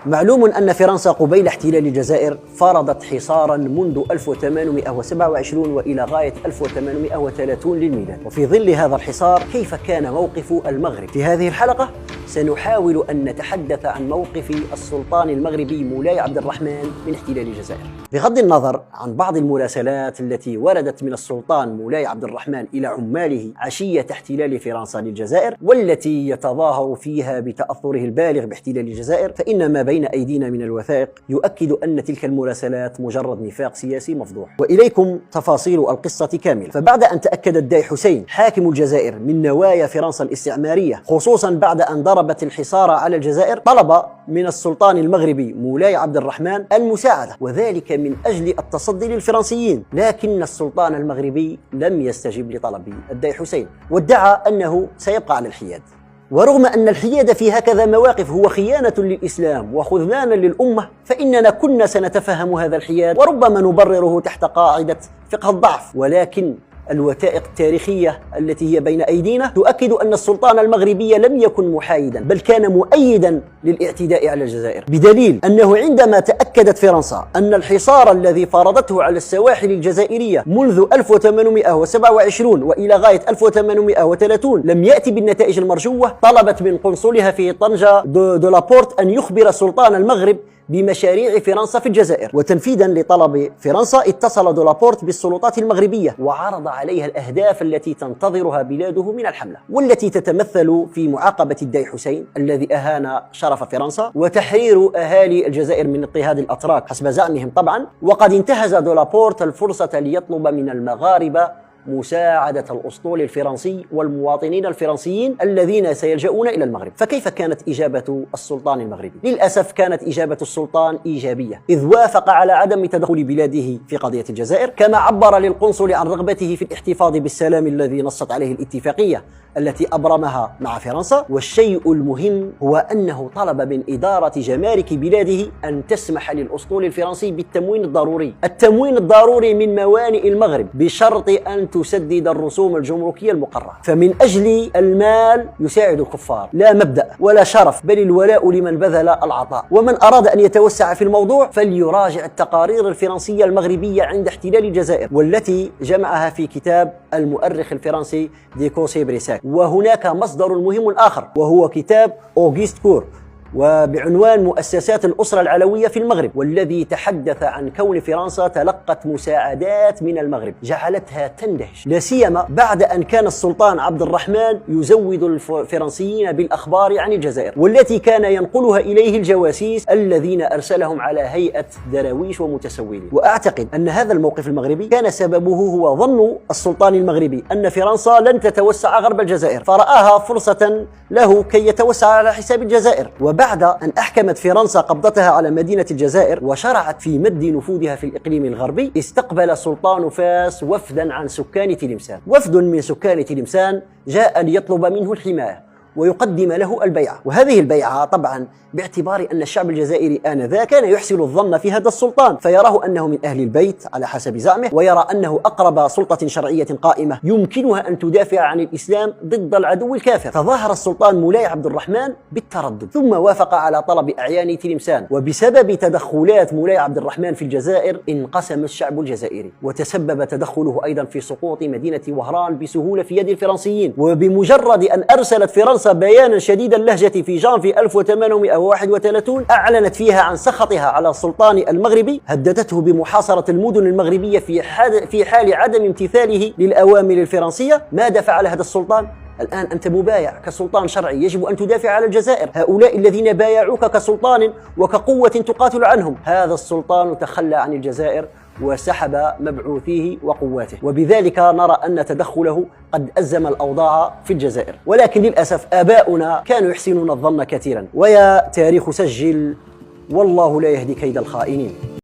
معلوم أن فرنسا قبيل احتلال الجزائر فرضت حصارا منذ 1827 وإلى غاية 1830 للميلاد. وفي ظل هذا الحصار كيف كان موقف المغرب؟ في هذه الحلقة سنحاول أن نتحدث عن موقف السلطان المغربي مولاي عبد الرحمن من احتلال الجزائر. بغض النظر عن بعض المراسلات التي وردت من السلطان مولاي عبد الرحمن إلى عماله عشية احتلال فرنسا للجزائر، والتي يتظاهر فيها بتأثره البالغ باحتلال الجزائر، فإن ما بين أيدينا من الوثائق يؤكد أن تلك المراسلات مجرد نفاق سياسي مفضوح. وإليكم تفاصيل القصة كاملة. فبعد أن تأكد الداي حسين حاكم الجزائر من نوايا فرنسا الاستعمارية، خصوصا بعد أن ضربت الحصار على الجزائر، طلب من السلطان المغربي مولاي عبد الرحمن المساعدة، وذلك من أجل التصدي للفرنسيين. لكن السلطان المغربي لم يستجب لطلب الداي حسين، وادعى أنه سيبقى على الحياد. ورغم أن الحياد في هكذا مواقف هو خيانة للإسلام وخذلانا للأمة، فإننا كنا سنتفهم هذا الحياد وربما نبرره تحت قاعدة فقه الضعف. ولكن الوثائق التاريخية التي هي بين أيدينا تؤكد أن السلطان المغربي لم يكن محايدا، بل كان مؤيدا للاعتداء على الجزائر، بدليل أنه عندما تأكدت فرنسا أن الحصار الذي فرضته على السواحل الجزائرية منذ 1827 وإلى غاية 1830 لم يأتي بالنتائج المرجوة، طلبت من قنصلها في طنجة دو لابورت أن يخبر سلطان المغرب بمشاريع فرنسا في الجزائر. وتنفيذا لطلب فرنسا اتصل دو لابورت بالسلطات المغربية وعرض عليها الأهداف التي تنتظرها بلاده من الحملة، والتي تتمثل في معاقبة الداي حسين الذي أهان شرف فرنسا، وتحرير أهالي الجزائر من اضطهاد الأتراك حسب زعمهم طبعا. وقد انتهز دو لابورت الفرصة ليطلب من المغاربة مساعدة الأسطول الفرنسي والمواطنين الفرنسيين الذين سيلجؤون إلى المغرب. فكيف كانت إجابة السلطان المغربي؟ للأسف كانت إجابة السلطان إيجابية، إذ وافق على عدم تدخل بلاده في قضية الجزائر، كما عبر للقنصل عن رغبته في الاحتفاظ بالسلام الذي نصت عليه الاتفاقية التي أبرمها مع فرنسا. والشيء المهم هو أنه طلب من إدارة جمارك بلاده أن تسمح للأسطول الفرنسي بالتموين الضروري، التموين الضروري من موانئ المغرب، بشرط أن تسدد الرسوم الجمركية المقررة. فمن أجل المال يساعد الكفار، لا مبدأ ولا شرف، بل الولاء لمن بذل العطاء. ومن أراد أن يتوسع في الموضوع فليراجع التقارير الفرنسية المغربية عند احتلال الجزائر، والتي جمعها في كتاب المؤرخ الفرنسي ديكوسي بريساك. وهناك مصدر مهم آخر وهو كتاب أوغست كور وبعنوان مؤسسات الأسرة العلوية في المغرب، والذي تحدث عن كون فرنسا تلقت مساعدات من المغرب جعلتها تندهش، لا سيما بعد أن كان السلطان عبد الرحمن يزود الفرنسيين بالأخبار عن الجزائر، والتي كان ينقلها إليه الجواسيس الذين أرسلهم على هيئة دراويش ومتسولين. وأعتقد أن هذا الموقف المغربي كان سببه هو ظن السلطان المغربي أن فرنسا لن تتوسع غرب الجزائر، فرآها فرصة له كي يتوسع على حساب الجزائر. وبعد أن أحكمت فرنسا قبضتها على مدينة الجزائر وشرعت في مد نفوذها في الإقليم الغربي، استقبل سلطان فاس وفدا عن سكان تلمسان. وفد من سكان تلمسان جاء ليطلب منه الحماية ويقدم له البيعة. وهذه البيعة طبعا باعتبار أن الشعب الجزائري آنذاك كان يحسن الظن في هذا السلطان، فيراه أنه من أهل البيت على حسب زعمه، ويرى أنه أقرب سلطة شرعية قائمة يمكنها أن تدافع عن الإسلام ضد العدو الكافر. فظاهر السلطان مولاي عبد الرحمن بالتردد، ثم وافق على طلب أعيان تلمسان. وبسبب تدخلات مولاي عبد الرحمن في الجزائر انقسم الشعب الجزائري، وتسبب تدخله أيضا في سقوط مدينة وهران بسهولة في يد الفرنسيين. وبمجرد أن أرسلت فرنسا بيانا شديد اللهجة في جانفي 1831 أعلنت فيها عن سخطها على السلطان المغربي، هددته بمحاصرة المدن المغربية في حال عدم امتثاله للأوامر الفرنسية. ماذا فعل هذا السلطان؟ الآن أنت مبايع كسلطان شرعي، يجب أن تدافع على الجزائر. هؤلاء الذين بايعوك كسلطان وكقوة تقاتل عنهم، هذا السلطان تخلى عن الجزائر وسحب مبعوثيه وقواته، وبذلك نرى أن تدخله قد أزم الأوضاع في الجزائر. ولكن للأسف آباؤنا كانوا يحسنون الظن كثيرا، ويا تاريخ سجل والله لا يهدي كيد الخائنين.